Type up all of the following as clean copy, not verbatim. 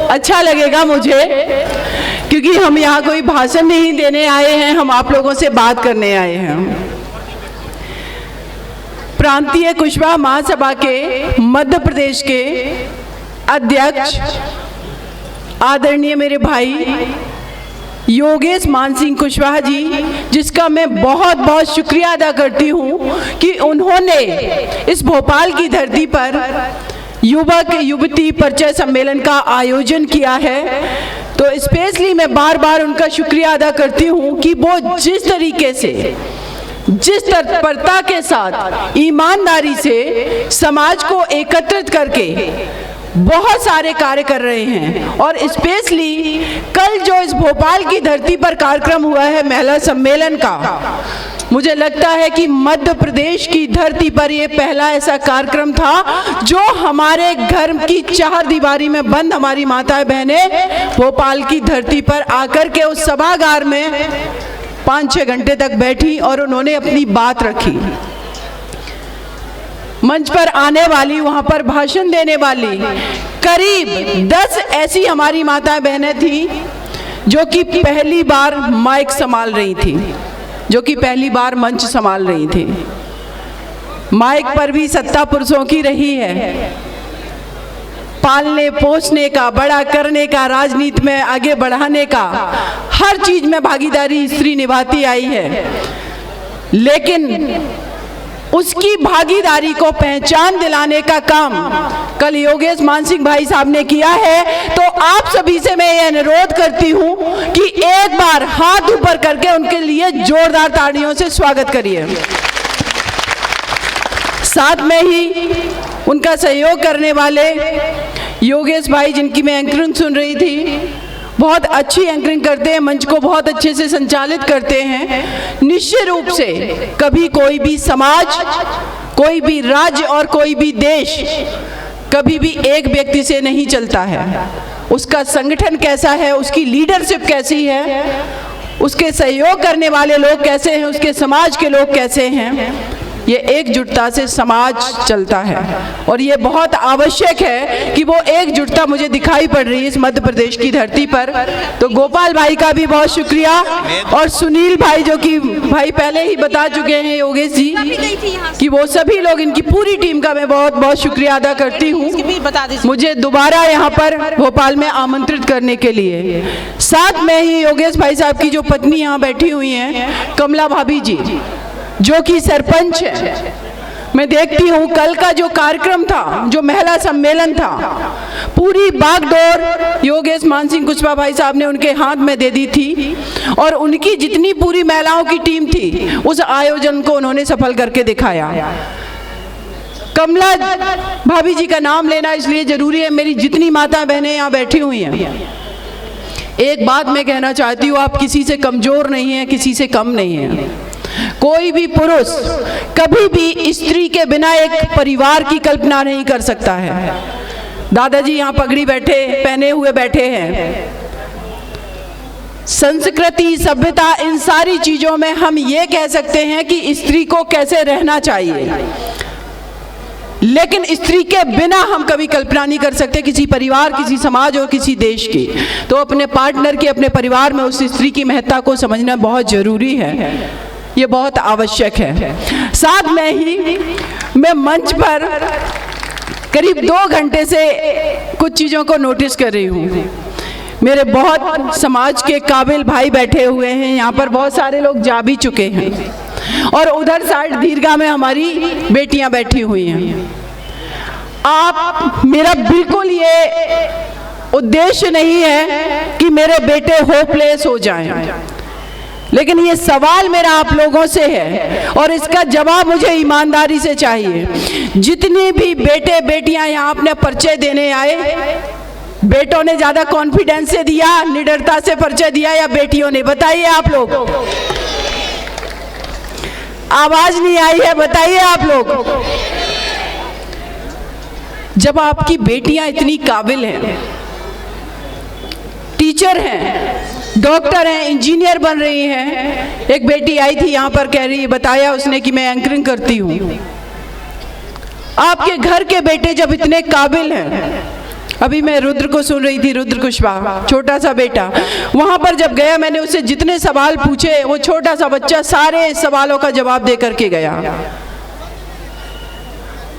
अच्छा लगेगा मुझे, क्योंकि हम यहाँ कोई भाषण नहीं देने आए हैं, हम आप लोगों से बात करने आए हैं। प्रांतीय कुशवाहा महासभा के मध्य प्रदेश के अध्यक्ष आदरणीय मेरे भाई योगेश मान सिंह कुशवाहा जी, जिसका मैं बहुत बहुत शुक्रिया अदा करती हूँ कि उन्होंने इस भोपाल की धरती पर युवक युवती परिचय सम्मेलन का आयोजन किया है। तो स्पेशली मैं बार बार उनका शुक्रिया अदा करती हूँ कि वो जिस तरीके से, जिस तत्परता के साथ, ईमानदारी से समाज को एकत्रित करके बहुत सारे कार्य कर रहे हैं। और स्पेशली कल जो इस भोपाल की धरती पर कार्यक्रम हुआ है महिला सम्मेलन का, मुझे लगता है कि मध्य प्रदेश की धरती पर ये पहला ऐसा कार्यक्रम था जो हमारे घर की चार दीवारी में बंद हमारी माताएं बहनें भोपाल की धरती पर आकर के उस सभागार में 5-6 घंटे तक बैठी और उन्होंने अपनी बात रखी। मंच पर आने वाली, वहां पर भाषण देने वाली करीब 10 ऐसी हमारी माताएं बहनें थी जो कि पहली बार माइक संभाल रही थी, जो कि पहली बार मंच संभाल रही थी। माइक पर भी सत्ता पुरुषों की रही है, पालने पोसने का, बड़ा करने का, राजनीति में आगे बढ़ाने का, हर चीज में भागीदारी स्त्री निभाती आई है। लेकिन उसकी भागीदारी को पहचान दिलाने का काम कल योगेश मान सिंह भाई साहब ने किया है। तो आप सभी से मैं ये अनुरोध करती हूं कि एक बार हाथ ऊपर करके उनके लिए जोरदार तालियों से स्वागत करिए। साथ में ही उनका सहयोग करने वाले योगेश भाई, जिनकी मैं एंकरिंग सुन रही थी, बहुत अच्छी एंकरिंग करते हैं, मंच को बहुत अच्छे से संचालित करते हैं। निश्चित रूप से कभी कोई भी समाज, कोई भी राज्य और कोई भी देश कभी भी एक व्यक्ति से नहीं चलता है। उसका संगठन कैसा है, उसकी लीडरशिप कैसी है, उसके सहयोग करने वाले लोग कैसे हैं, उसके समाज के लोग कैसे हैं, ये एकजुटता से समाज चलता है। और ये बहुत आवश्यक है कि वो एकजुटता मुझे दिखाई पड़ रही है इस मध्य प्रदेश की धरती पर। तो गोपाल भाई का भी बहुत शुक्रिया, और सुनील भाई जो कि भाई पहले ही बता चुके हैं योगेश जी कि वो सभी लोग, इनकी पूरी टीम का मैं बहुत बहुत शुक्रिया अदा करती हूँ मुझे दोबारा यहाँ पर भोपाल में आमंत्रित करने के लिए। साथ में ही योगेश भाई साहब की जो पत्नी यहाँ बैठी हुई हैं, कमला भाभी जी, जो कि सरपंच है। मैं देखती हूँ कल का जो कार्यक्रम था, जो महिला सम्मेलन था, पूरी बागडोर योगेश मान सिंह कुशवाहा भाई साहब ने उनके हाथ में दे दी थी, और उनकी जितनी पूरी महिलाओं की टीम थी उस आयोजन को उन्होंने सफल करके दिखाया। कमला भाभी जी का नाम लेना इसलिए जरूरी है, मेरी जितनी माता बहनें यहाँ बैठी हुई हैं, एक बात मैं कहना चाहती हूँ, आप किसी से कमजोर नहीं है, किसी से कम नहीं है। कोई भी पुरुष कभी भी स्त्री के बिना एक परिवार की कल्पना नहीं कर सकता है। दादाजी यहाँ पगड़ी पहने हुए बैठे हैं। संस्कृति, सभ्यता, इन सारी चीजों में हम ये कह सकते हैं कि स्त्री को कैसे रहना चाहिए, लेकिन स्त्री के बिना हम कभी कल्पना नहीं कर सकते किसी परिवार, किसी समाज और किसी देश की। तो अपने पार्टनर की, अपने परिवार में उस स्त्री की महत्ता को समझना बहुत जरूरी है, ये बहुत आवश्यक है। साथ में ही मैं मंच पर करीब 2 घंटे से कुछ चीज़ों को नोटिस कर रही हूँ। मेरे बहुत समाज के काबिल भाई बैठे हुए हैं, यहाँ पर बहुत सारे लोग जा भी चुके हैं, और उधर साइड दीर्घा में हमारी बेटियाँ बैठी हुई हैं। आप, मेरा बिल्कुल ये उद्देश्य नहीं है कि मेरे बेटे होपलेस हो जाएं, लेकिन ये सवाल मेरा आप लोगों से है और इसका जवाब मुझे ईमानदारी से चाहिए। जितनी भी बेटे बेटियां यहाँ अपने परिचय देने आए, बेटों ने ज्यादा कॉन्फिडेंस से दिया, निडरता से परिचय दिया, या बेटियों ने? बताइए आप लोग। आवाज नहीं आई है, बताइए आप लोग। जब आपकी बेटियां इतनी काबिल हैं, टीचर हैं, डॉक्टर हैं, इंजीनियर बन रही हैं। एक बेटी आई थी यहाँ पर, कह रही, बताया उसने कि मैं एंकरिंग करती हूँ। आपके घर के बेटे जब इतने काबिल हैं, अभी मैं रुद्र को सुन रही थी, रुद्र कुशवाहा, छोटा सा बेटा। वहाँ पर जब गया, मैंने उससे जितने सवाल पूछे, वो छोटा सा बच्चा सारे सवालों का जवाब दे करके गया।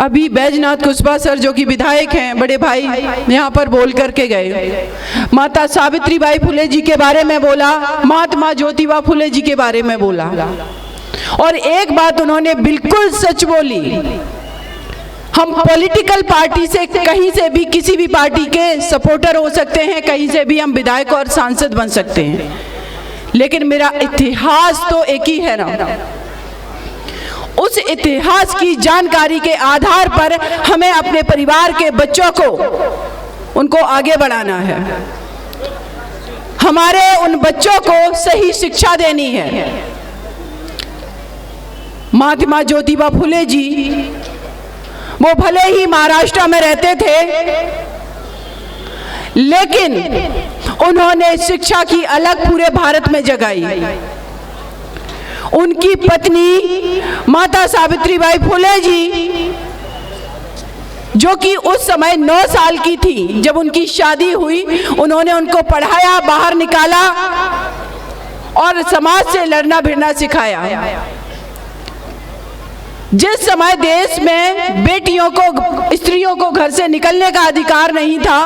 अभी बैजनाथ कुशवाहा सर जो कि विधायक हैं, बड़े भाई, यहाँ पर बोल करके गए। माता सावित्रीबाई फुले जी के बारे में बोला, महात्मा ज्योतिबा फुले जी के बारे में बोला, और एक बात उन्होंने बिल्कुल सच बोली, हम पॉलिटिकल पार्टी से कहीं से भी, किसी भी पार्टी के सपोर्टर हो सकते हैं, कहीं से भी हम विधायक और सांसद बन सकते हैं, लेकिन मेरा इतिहास तो एक ही है ना। उस इतिहास की जानकारी के आधार पर हमें अपने परिवार के बच्चों को, उनको आगे बढ़ाना है, हमारे उन बच्चों को सही शिक्षा देनी है। महात्मा ज्योतिबा फुले जी, वो भले ही महाराष्ट्र में रहते थे, लेकिन उन्होंने शिक्षा की अलग पूरे भारत में जगाई। उनकी पत्नी माता सावित्रीबाई फुले जी, जो कि उस समय 9 साल की थी जब उनकी शादी हुई, उन्होंने उनको पढ़ाया, बाहर निकाला और समाज से लड़ना भिड़ना सिखाया। जिस समय देश में बेटियों को, स्त्रियों को घर से निकलने का अधिकार नहीं था,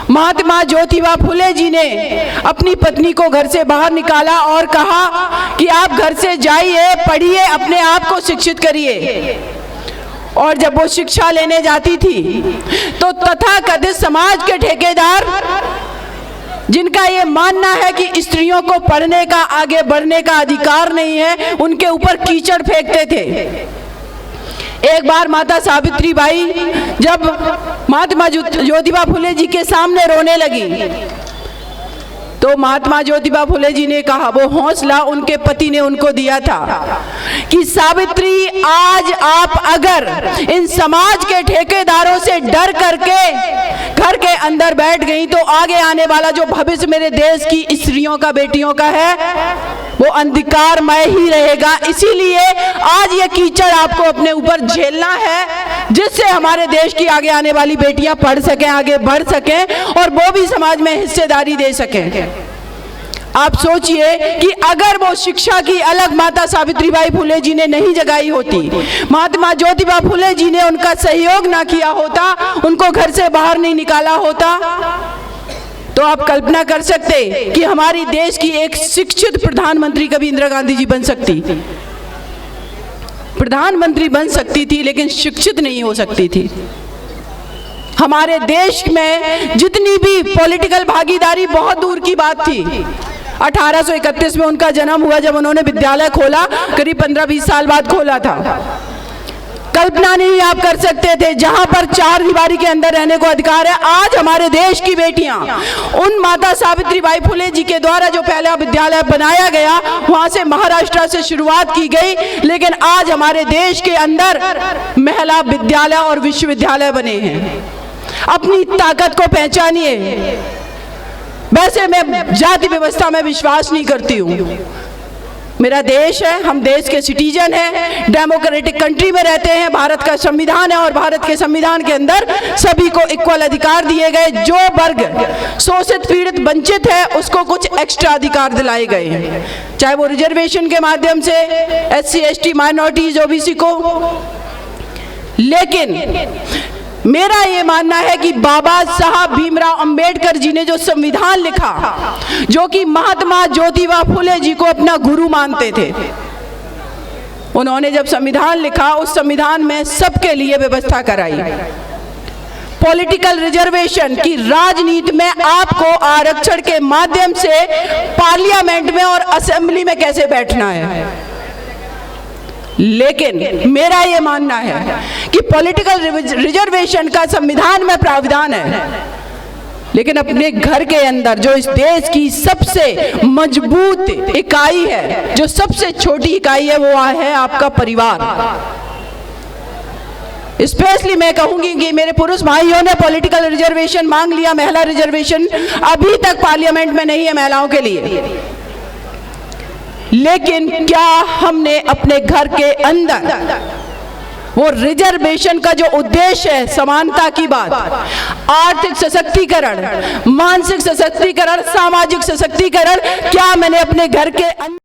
महात्मा ज्योतिबा फुले जी ने अपनी पत्नी को घर से बाहर निकाला और कहा कि आप घर से जाइए, पढ़िए, अपने आप को शिक्षित करिए। और जब वो शिक्षा लेने जाती थी तो तथाकथित समाज के ठेकेदार, जिनका ये मानना है कि स्त्रियों को पढ़ने का, आगे बढ़ने का अधिकार नहीं है, उनके ऊपर कीचड़ फेंकते थे। एक बार माता सावित्रीबाई जब महात्मा ज्योतिबा फुले जी के सामने रोने लगी, तो महात्मा ज्योतिबा फुले जी ने कहा, वो हौसला उनके पति ने उनको दिया था कि सावित्री, आज आप अगर इन समाज के ठेकेदारों से डर करके घर के अंदर बैठ गई, तो आगे आने वाला जो भविष्य मेरे देश की स्त्रियों का, बेटियों का है, वो अंधकारमय ही रहेगा। इसीलिए आज ये कीचड़ आपको अपने ऊपर झेलना है, जिससे हमारे देश की आगे आने वाली बेटियां पढ़ सकें, आगे बढ़ सकें और वो भी समाज में हिस्सेदारी दे सकें। आप सोचिए कि अगर वो शिक्षा की अलग माता सावित्रीबाई फुले जी ने नहीं जगाई होती, महात्मा ज्योतिबा फुले जी ने उनका सहयोग ना किया होता, उनको घर से बाहर नहीं निकाला होता, तो आप कल्पना कर सकते कि हमारी देश की एक शिक्षित प्रधानमंत्री कभी इंदिरा गांधी जी बन सकती, प्रधानमंत्री बन सकती थी, लेकिन शिक्षित नहीं हो सकती थी। हमारे देश में जितनी भी पॉलिटिकल भागीदारी बहुत दूर की बात थी। 1831 में उनका जन्म हुआ, जब उन्होंने विद्यालय खोला, करीब 15-20 साल बाद खोला था। कल्पना नहीं आप कर सकते थे, जहां पर 4 दीवारी के अंदर रहने को अधिकार है। आज हमारे देश की बेटियां उन माता सावित्रीबाई फुले जी के द्वारा जो पहला विद्यालय बनाया गया, वहां से महाराष्ट्र से शुरुआत की गई, लेकिन आज हमारे देश के अंदर महिला विद्यालय और विश्वविद्यालय बने हैं। अपनी ताकत को पहचानिए। वैसे मैं जाति व्यवस्था में विश्वास नहीं करती हूँ। मेरा देश है, हम देश के सिटीजन हैं, डेमोक्रेटिक कंट्री में रहते हैं, भारत का संविधान है और भारत के संविधान के अंदर सभी को इक्वल अधिकार दिए गए। जो वर्ग शोषित, पीड़ित, वंचित है, उसको कुछ एक्स्ट्रा अधिकार दिलाए गए हैं, चाहे वो रिजर्वेशन के माध्यम से, SC ST माइनॉरिटीज, OBC को। लेकिन मेरा ये मानना है कि बाबा साहब भीमराव अंबेडकर जी ने जो संविधान लिखा, जो कि महात्मा ज्योतिबा फुले जी को अपना गुरु मानते थे, उन्होंने जब संविधान लिखा, उस संविधान में सबके लिए व्यवस्था कराई। पॉलिटिकल रिजर्वेशन की राजनीति में आपको आरक्षण के माध्यम से पार्लियामेंट में और असेंबली में कैसे बैठना है। लेकिन मेरा ये मानना है कि पॉलिटिकल रिजर्वेशन का संविधान में प्रावधान है, लेकिन अपने घर के अंदर जो इस देश की सबसे मजबूत इकाई है, जो सबसे छोटी इकाई है, वो है आपका परिवार। स्पेशली मैं कहूंगी कि मेरे पुरुष भाइयों ने पॉलिटिकल रिजर्वेशन मांग लिया, महिला रिजर्वेशन अभी तक पार्लियामेंट में नहीं है महिलाओं के लिए। लेकिन क्या हमने अपने घर के अंदर वो रिजर्वेशन का जो उद्देश्य है, समानता की बात, आर्थिक सशक्तिकरण, मानसिक सशक्तिकरण, सामाजिक सशक्तिकरण, क्या मैंने अपने घर के